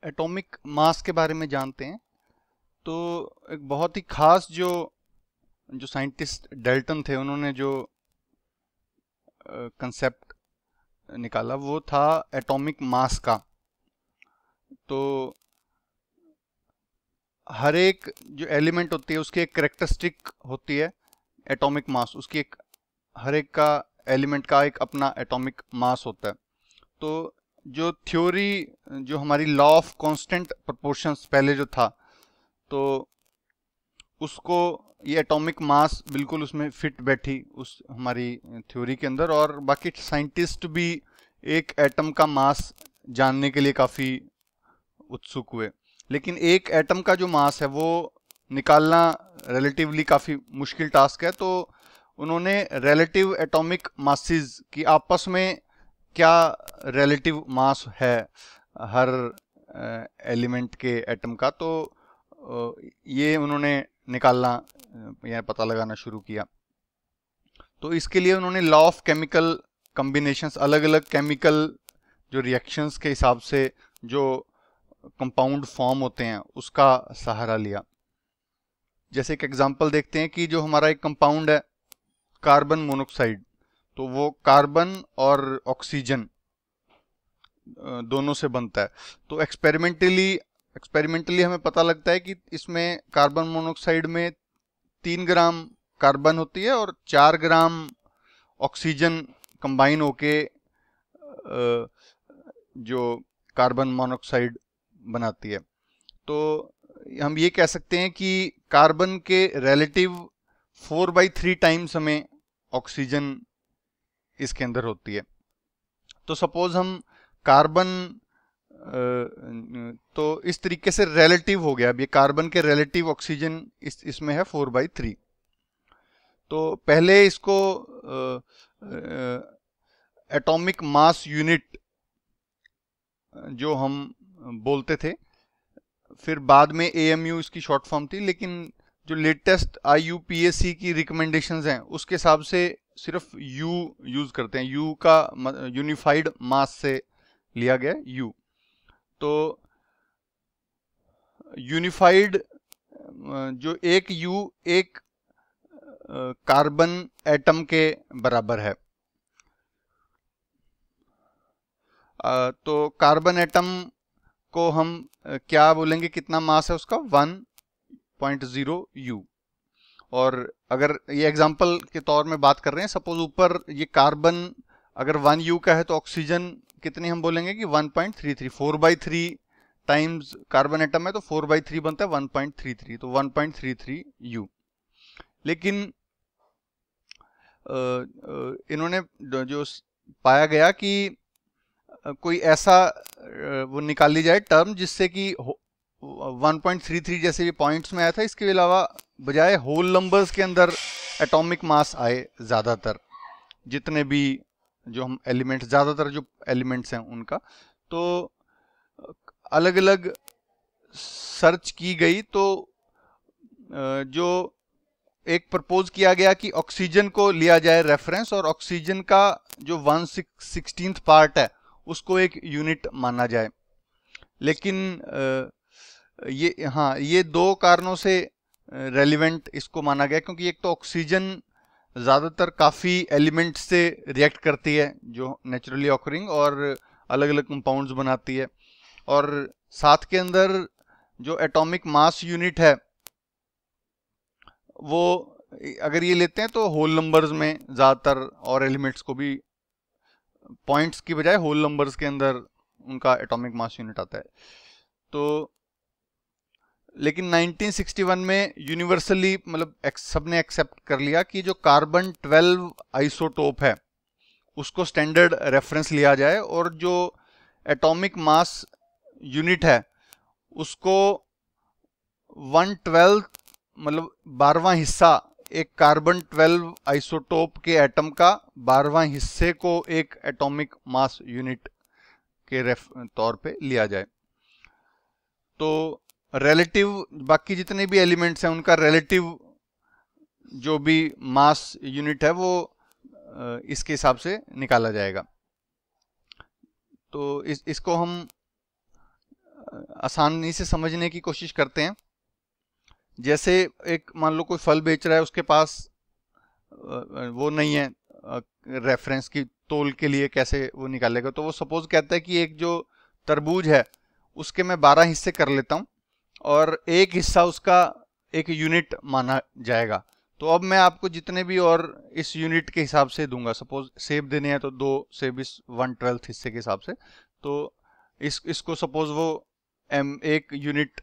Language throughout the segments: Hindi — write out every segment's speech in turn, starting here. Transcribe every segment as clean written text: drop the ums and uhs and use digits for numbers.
एटॉमिक मास के बारे में जानते हैं तो एक बहुत ही खास जो जो साइंटिस्ट डेल्टन थे उन्होंने जो कंसेप्ट निकाला वो था एटॉमिक मास का। तो हर एक जो एलिमेंट होती है उसकी एक करेक्टरिस्टिक होती है एटॉमिक मास, उसकी एक हर एक का एलिमेंट का एक अपना एटॉमिक मास होता है। तो जो थ्योरी जो हमारी लॉ ऑफ कांस्टेंट प्रोपोर्शंस पहले जो था तो उसको ये एटॉमिक मास बिल्कुल उसमें फिट बैठी उस हमारी थ्योरी के अंदर। और बाकी साइंटिस्ट भी एक एटम का मास जानने के लिए काफ़ी उत्सुक हुए, लेकिन एक एटम का जो मास है वो निकालना रिलेटिवली काफ़ी मुश्किल टास्क है। तो उन्होंने रिलेटिव एटॉमिक मासेस की आपस में क्या रिलेटिव मास है हर एलिमेंट के एटम का, तो ये उन्होंने निकालना या पता लगाना शुरू किया। तो इसके लिए उन्होंने लॉ ऑफ केमिकल कॉम्बिनेशंस, अलग अलग केमिकल जो रिएक्शंस के हिसाब से जो कंपाउंड फॉर्म होते हैं उसका सहारा लिया। जैसे एक एग्जांपल देखते हैं कि जो हमारा एक कंपाउंड है कार्बन मोनोक्साइड, तो वो कार्बन और ऑक्सीजन दोनों से बनता है। तो एक्सपेरिमेंटली हमें पता लगता है कि इसमें कार्बन मोनोक्साइड में 3 ग्राम कार्बन होती है और 4 ग्राम ऑक्सीजन कंबाइन होके जो कार्बन मोनोक्साइड बनाती है। तो हम ये कह सकते हैं कि कार्बन के रिलेटिव 4/3 टाइम्स हमें ऑक्सीजन इसके अंदर होती है। तो सपोज हम कार्बन तो इस तरीके से रिलेटिव हो गया। अब ये कार्बन के रिलेटिव ऑक्सीजन इसमें है 4/3। तो पहले इसको एटॉमिक मास यूनिट जो हम बोलते थे, फिर बाद में एएमयू इसकी शॉर्ट फॉर्म थी, लेकिन जो लेटेस्ट आईयूपीएसी की रिकमेंडेशंस हैं उसके हिसाब से सिर्फ यू यूज करते हैं। यू का यूनिफाइड मास से लिया गया यू। तो यूनिफाइड जो एक यू एक कार्बन एटम के बराबर है। तो कार्बन एटम को हम क्या बोलेंगे, कितना मास है उसका, 1.0 यू। और अगर ये एग्जांपल के तौर में बात कर रहे हैं, सपोज ऊपर ये कार्बन अगर 1 यू का है तो ऑक्सीजन कितनी हम बोलेंगे कि 1.33। 4/3 टाइम्स कार्बन एटम है तो 4/3 बनता है 1.33, तो 1.33 यू। लेकिन इन्होंने जो पाया गया कि कोई ऐसा वो निकाल ली जाए टर्म जिससे कि 1.33 जैसे भी पॉइंट्स में आया था, इसके अलावा बजाय होल नंबर्स के अंदर एटॉमिक मास आए ज़्यादातर, जितने भी जो हम एलिमेंट्स, ज़्यादातर जो एलिमेंट्स हैं उनका। तो अलग अलग सर्च की गई तो जो एक प्रपोज किया गया कि ऑक्सीजन को लिया जाए रेफरेंस, और ऑक्सीजन का जो 1/16 पार्ट है उसको एक यूनिट माना जाए। लेकिन ये दो कारणों से रेलिवेंट इसको माना गया, क्योंकि एक तो ऑक्सीजन ज़्यादातर काफ़ी एलिमेंट से रिएक्ट करती है जो नेचुरली ऑकरिंग और अलग अलग कंपाउंड्स बनाती है, और साथ के अंदर जो एटॉमिक मास यूनिट है वो अगर ये लेते हैं तो होल नंबर्स में ज़्यादातर, और एलिमेंट्स को भी पॉइंट्स की बजाय होल नंबर्स के अंदर उनका एटॉमिक मास यूनिट आता है। तो लेकिन 1961 में यूनिवर्सली मतलब सबने एक्सेप्ट कर लिया कि जो कार्बन 12 आइसोटोप है उसको स्टैंडर्ड रेफरेंस लिया जाए, और जो एटॉमिक मास यूनिट है उसको 1/12 मतलब 12वां हिस्सा एक कार्बन 12 आइसोटोप के एटम का 12वां हिस्से को एक एटॉमिक मास यूनिट के तौर पे लिया जाए। तो रिलेटिव बाकी जितने भी एलिमेंट्स हैं उनका रिलेटिव जो भी मास यूनिट है वो इसके हिसाब से निकाला जाएगा। तो इसको हम आसानी से समझने की कोशिश करते हैं। जैसे एक मान लो कोई फल बेच रहा है, उसके पास वो नहीं है रेफरेंस की तोल के लिए कैसे वो निकालेगा, तो वो सपोज कहता है कि एक जो तरबूज है उसके मैं 12 हिस्से कर लेता हूँ और एक हिस्सा उसका एक यूनिट माना जाएगा। तो अब मैं आपको जितने भी और इस यूनिट के हिसाब से दूंगा, सपोज सेब देने हैं तो 2 सेब इस 1/12 हिस्से के हिसाब से, तो इसको सपोज वो एक यूनिट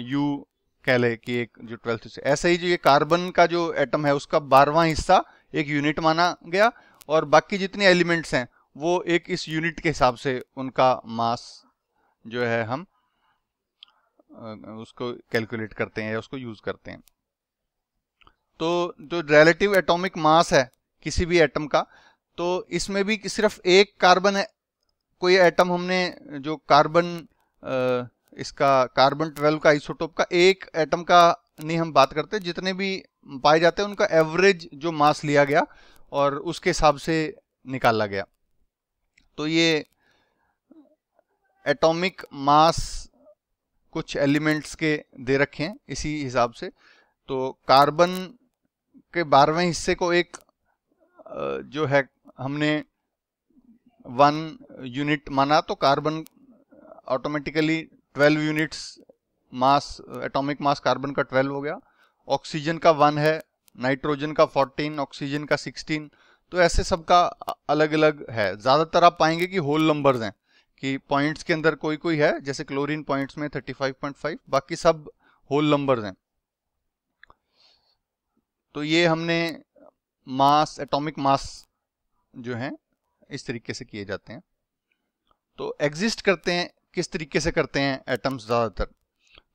यू कह ले कि एक जो 12th हिस्से। ऐसे ही जो ये कार्बन का जो एटम है उसका 12वां हिस्सा एक यूनिट माना गया और बाकी जितने एलिमेंट्स हैं वो एक इस यूनिट के हिसाब से उनका मास जो है हम उसको कैलकुलेट करते हैं या उसको यूज करते हैं। तो जो रिलेटिव एटॉमिक मास है किसी भी एटम का, तो इसमें भी सिर्फ एक कार्बन है, कोई एटम हमने जो कार्बन इसका कार्बन 12 का आइसोटोप का एक एटम का नहीं हम बात करते, जितने भी पाए जाते हैं उनका एवरेज जो मास लिया गया और उसके हिसाब से निकाला गया। तो ये एटॉमिक मास कुछ एलिमेंट्स के दे रखे हैं इसी हिसाब से। तो कार्बन के 12वें हिस्से को एक जो है हमने 1 यूनिट माना, तो कार्बन ऑटोमेटिकली 12 यूनिट्स मास, एटॉमिक मास कार्बन का 12 हो गया। ऑक्सीजन का 1 है, नाइट्रोजन का 14, ऑक्सीजन का 16। तो ऐसे सबका अलग अलग है। ज़्यादातर आप पाएंगे कि होल नंबर्स हैं, कि पॉइंट्स के अंदर कोई कोई है, जैसे क्लोरीन पॉइंट्स में 35.5, बाकी सब होल नंबर्स हैं। तो ये हमने मास, एटॉमिक मास जो है इस तरीके से किए जाते हैं। तो एग्जिस्ट करते हैं किस तरीके से करते हैं एटम्स ज़्यादातर,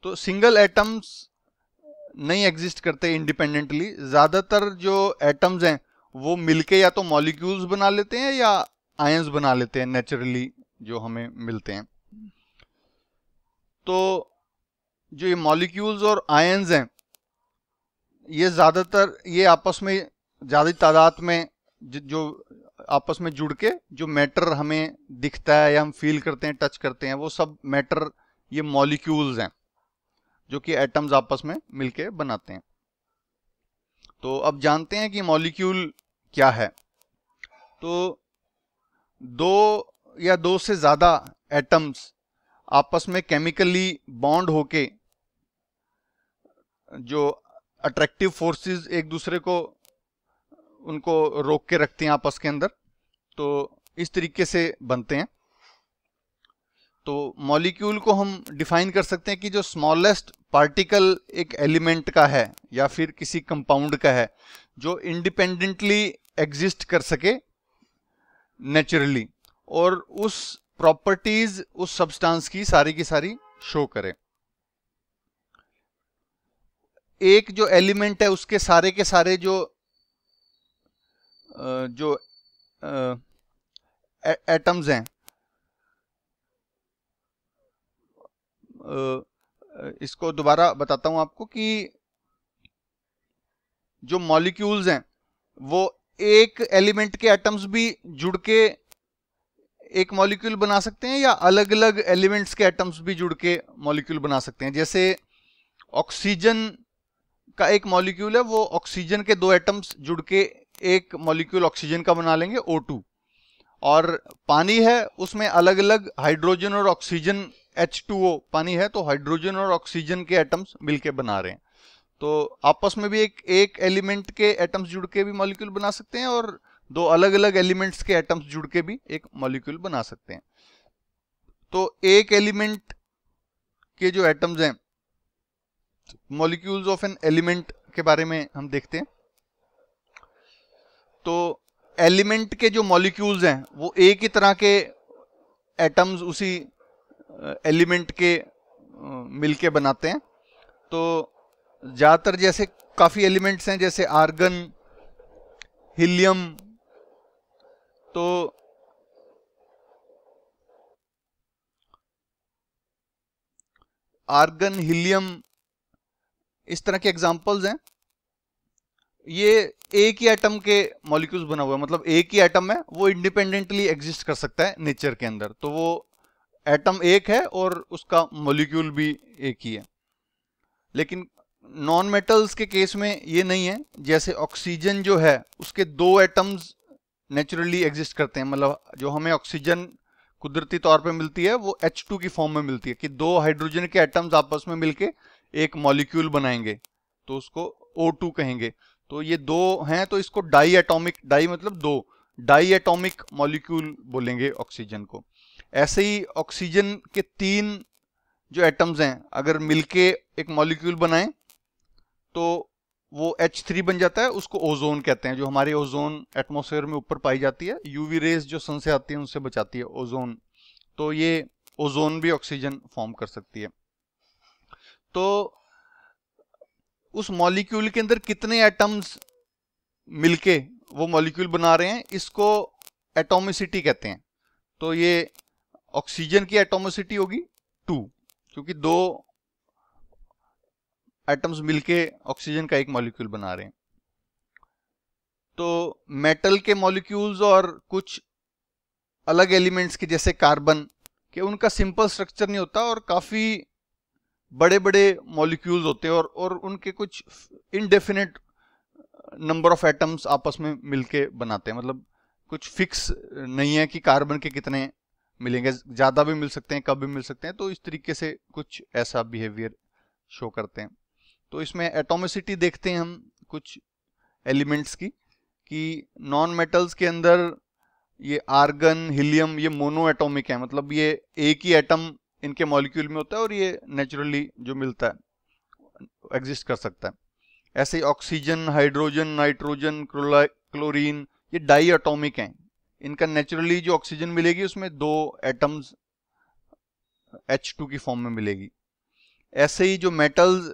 तो सिंगल एटम्स नहीं एग्जिस्ट करते इंडिपेंडेंटली। ज़्यादातर जो एटम्स हैं वो मिलके या तो मॉलिक्यूल्स बना लेते हैं या आयंस बना लेते हैं नेचुरली जो हमें मिलते हैं। तो जो ये मॉलिक्यूल्स और आयंस हैं ये ज़्यादातर ये आपस में ज़्यादा तादाद में जो आपस में जुड़ के जो मैटर हमें दिखता है या हम फील करते हैं, टच करते हैं, वो सब मैटर ये मॉलिक्यूल्स हैं जो कि एटम्स आपस में मिलके बनाते हैं। तो अब जानते हैं कि मॉलिक्यूल क्या है। तो दो या दो से ज़्यादा एटम्स आपस में केमिकली बॉन्ड होके जो अट्रैक्टिव फोर्सेस एक दूसरे को उनको रोक के रखती हैं आपस के अंदर, तो इस तरीके से बनते हैं। तो मॉलिक्यूल को हम डिफाइन कर सकते हैं कि जो स्मॉलेस्ट पार्टिकल एक एलिमेंट का है या फिर किसी कंपाउंड का है जो इंडिपेंडेंटली एग्जिस्ट कर सके नेचुरली और उस प्रॉपर्टीज उस सब्सटेंस की सारी शो करे। एक जो एलिमेंट है उसके सारे के सारे जो एटम्स हैं, इसको दोबारा बताता हूं आपको कि जो मॉलिक्यूल्स हैं वो एक एलिमेंट के एटम्स भी जुड़ के एक मॉलिक्यूल बना सकते हैं या अलग अलग एलिमेंट्स के एटम्स भी जुड़ के मॉलिक्यूल बना सकते हैं। जैसे ऑक्सीजन का एक मॉलिक्यूल है, वो ऑक्सीजन के 2 एटम्स जुड़ के एक मॉलिक्यूल ऑक्सीजन का बना लेंगे O2, और पानी है उसमें अलग अलग हाइड्रोजन और ऑक्सीजन H2O पानी है, तो हाइड्रोजन और ऑक्सीजन के एटम्स मिलके बना रहे हैं। तो आपस में भी एक एलिमेंट के एटम्स जुड़ के भी मॉलिक्यूल बना सकते हैं और 2 अलग अलग एलिमेंट्स के एटम्स जुड़ के भी एक मॉलिक्यूल बना सकते हैं। तो एक एलिमेंट के जो एटम्स हैं, मॉलिक्यूल्स ऑफ एन एलिमेंट के बारे में हम देखते हैं। तो एलिमेंट के जो मॉलिक्यूल्स हैं वो एक ही तरह के एटम्स उसी एलिमेंट के मिलके बनाते हैं। तो ज़्यादातर जैसे काफ़ी एलिमेंट्स हैं जैसे आर्गन, हीलियम, तो आर्गन, हीलियम इस तरह के एग्जांपल्स हैं। ये एक ही एटम के मॉलिक्यूल्स बना हुआ है, मतलब एक ही एटम है वो इंडिपेंडेंटली एग्जिस्ट कर सकता है नेचर के अंदर। तो वो एटम एक है और उसका मॉलिक्यूल भी एक ही है। लेकिन नॉन मेटल्स के केस में ये नहीं है। जैसे ऑक्सीजन जो है उसके दो एटम्स नेचुरली एग्जिस्ट करते हैं, मतलब जो हमें ऑक्सीजन कुदरती तौर पे मिलती है वो H2 की फॉर्म में मिलती है कि दो हाइड्रोजन के एटम्स आपस में मिलके एक मॉलिक्यूल बनाएंगे तो उसको O2 कहेंगे। तो ये दो हैं तो इसको डाई एटॉमिक, डाई मतलब दो, डाई एटॉमिक मॉलिक्यूल बोलेंगे ऑक्सीजन को। ऐसे ही ऑक्सीजन के तीन जो एटम्स हैं अगर मिलके एक मॉलिक्यूल बनाएं तो वो H3 बन जाता है, उसको ओजोन कहते हैं। जो हमारी ओजोन एटमॉस्फेयर में ऊपर पाई जाती है, यूवी रेज जो सन से आती है उनसे बचाती है ओजोन, तो ये ओजोन भी ऑक्सीजन फॉर्म कर सकती है। तो उस मॉलिक्यूल के अंदर कितने एटम्स मिलके वो मॉलिक्यूल बना रहे हैं इसको एटॉमिसिटी कहते हैं। तो ये ऑक्सीजन की एटॉमिसिटी होगी 2, क्योंकि दो एटम्स मिलके ऑक्सीजन का एक मॉलिक्यूल बना रहे हैं। तो मेटल के मॉलिक्यूल्स और कुछ अलग एलिमेंट्स के जैसे कार्बन के, उनका सिंपल स्ट्रक्चर नहीं होता और काफी बड़े बड़े मॉलिक्यूल्स होते हैं और उनके कुछ इनडेफिनेट नंबर ऑफ एटम्स आपस में मिलके बनाते हैं। मतलब कुछ फिक्स नहीं है कि कार्बन के कितने मिलेंगे, ज्यादा भी मिल सकते हैं, कब भी मिल सकते हैं। तो इस तरीके से कुछ ऐसा बिहेवियर शो करते हैं। तो इसमें एटॉमिसिटी देखते हैं हम कुछ एलिमेंट्स की, कि नॉन मेटल्स के अंदर ये आर्गन, हीलियम, ये मोनो एटॉमिक है, मतलब ये एक ही एटम इनके मॉलिक्यूल में होता है और ये नेचुरली जो मिलता है एग्जिस्ट कर सकता है। ऐसे ही ऑक्सीजन, हाइड्रोजन, नाइट्रोजन, क्लोरीन, ये डाई एटॉमिक हैं। इनका नेचुरली जो ऑक्सीजन मिलेगी उसमें दो एटम्स H2 की फॉर्म में मिलेगी। ऐसे ही जो मेटल्स,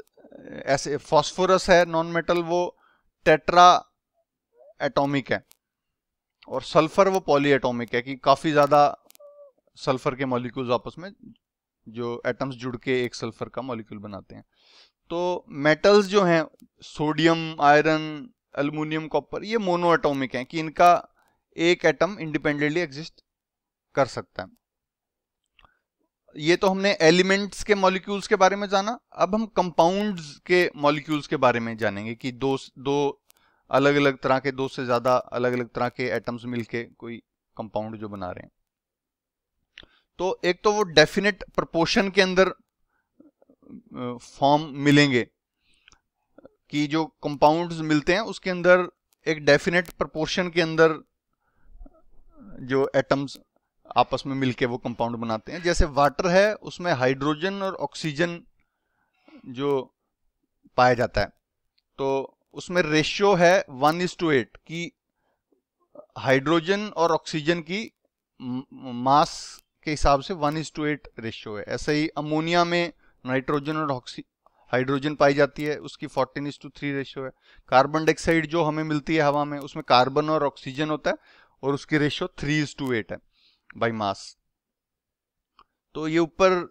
ऐसे फास्फोरस है नॉन मेटल, वो टेट्रा एटॉमिक है, और सल्फर वो पॉली एटॉमिक है कि काफी ज्यादा सल्फर के मॉलिक्यूल्स आपस में, जो एटम्स जुड़ के एक सल्फर का मॉलिक्यूल बनाते हैं। तो मेटल्स जो हैं सोडियम, आयरन, एल्युमिनियम, कॉपर, ये मोनो एटॉमिक हैं कि इनका एक एटम इंडिपेंडेंटली एग्जिस्ट कर सकता है। ये तो हमने एलिमेंट्स के मॉलिक्यूल्स के बारे में जाना। अब हम कंपाउंड्स के मॉलिक्यूल्स के बारे में जानेंगे कि दो अलग अलग तरह के, दो से ज्यादा अलग अलग तरह के एटम्स मिलके कोई कंपाउंड जो बना रहे हैं। तो एक तो वो डेफिनेट प्रोपोर्शन के अंदर फॉर्म मिलेंगे कि जो कंपाउंड्स मिलते हैं उसके अंदर एक डेफिनेट प्रोपोर्शन के अंदर जो एटम्स आपस में मिलके वो कंपाउंड बनाते हैं। जैसे वाटर है, उसमें हाइड्रोजन और ऑक्सीजन जो पाया जाता है, तो उसमें रेशियो है 1:8 कि हाइड्रोजन और ऑक्सीजन की मास के हिसाब से 1:8 रेशियो है। ऐसे ही अमोनिया में नाइट्रोजन और हाइड्रोजन पाई जाती है, उसकी 14:3 रेशियो है। कार्बन डाइऑक्साइड जो हमें मिलती है हवा में, उसमें कार्बन और ऑक्सीजन होता है और उसकी रेशियो 3:8 है बाई मास। तो ये ऊपर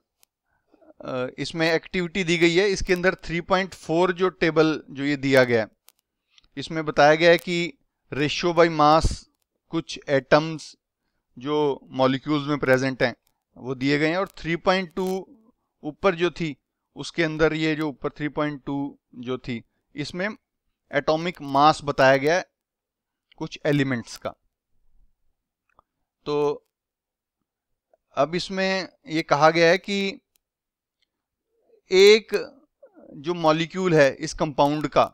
इसमें एक्टिविटी दी गई है, इसके अंदर 3.4 जो टेबल जो ये दिया गया है, इसमें बताया गया है कि रेशियो बाई मास कुछ एटम्स जो मॉलिक्यूल्स में प्रेजेंट हैं वो दिए गए हैं, और 3.2 ऊपर जो थी उसके अंदर ये जो ऊपर 3.2 जो थी, इसमें एटॉमिक मास बताया गया है कुछ एलिमेंट्स का। तो अब इसमें ये कहा गया है कि एक जो मॉलिक्यूल है इस कंपाउंड का,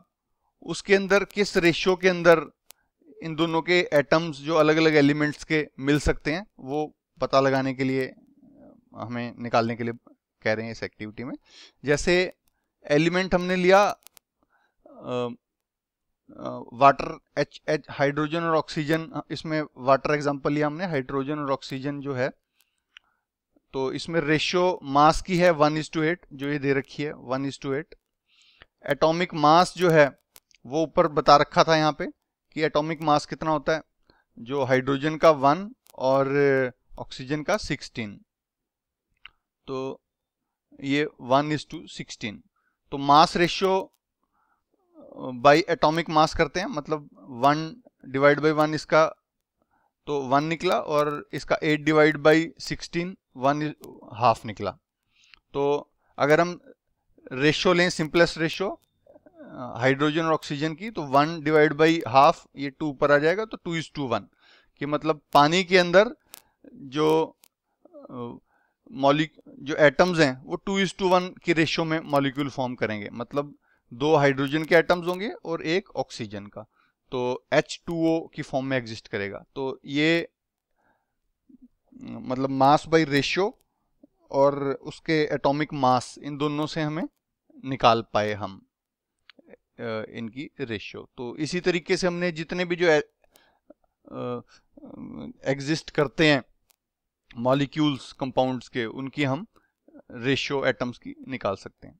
उसके अंदर किस रेशियो के अंदर इन दोनों के एटम्स जो अलग अलग एलिमेंट्स के मिल सकते हैं, वो पता लगाने के लिए, हमें निकालने के लिए कह रहे हैं इस एक्टिविटी में। जैसे एलिमेंट हमने लिया वाटर, हाइड्रोजन और ऑक्सीजन, इसमें वाटर एग्जांपल लिया हमने, हाइड्रोजन और ऑक्सीजन जो है, तो इसमें रेशियो मास की है 1:8 जो ये दे रखी है 1:8। एटॉमिक मास जो है वो ऊपर बता रखा था यहाँ पे कि एटॉमिक मास कितना होता है, जो हाइड्रोजन का 1 और ऑक्सीजन का 16, तो ये 1:16। तो mass ratio by atomic mass करते हैं, मतलब 1/1 इसका तो 1 निकला, और इसका 8/16 1/2 निकला। तो अगर हम रेशो लें, सिंपलेस्ट रेशो हाइड्रोजन और ऑक्सीजन की, तो 1/2 ये 2 पर आ जाएगा, तो 2:1 कि मतलब पानी के अंदर जो जो एटम्स हैं वो 2:1 की रेशियो में मॉलिक्यूल फॉर्म करेंगे। मतलब 2 हाइड्रोजन के एटम्स होंगे और 1 ऑक्सीजन का, तो H2O की फॉर्म में एग्जिस्ट करेगा। तो ये मतलब मास बाय रेशियो और उसके एटॉमिक मास, इन दोनों से हमें निकाल पाए हम इनकी रेशियो। तो इसी तरीके से हमने जितने भी जो एग्जिस्ट करते हैं मॉलिक्यूल्स कंपाउंड्स के, उनकी हम रेशियो एटम्स की निकाल सकते हैं।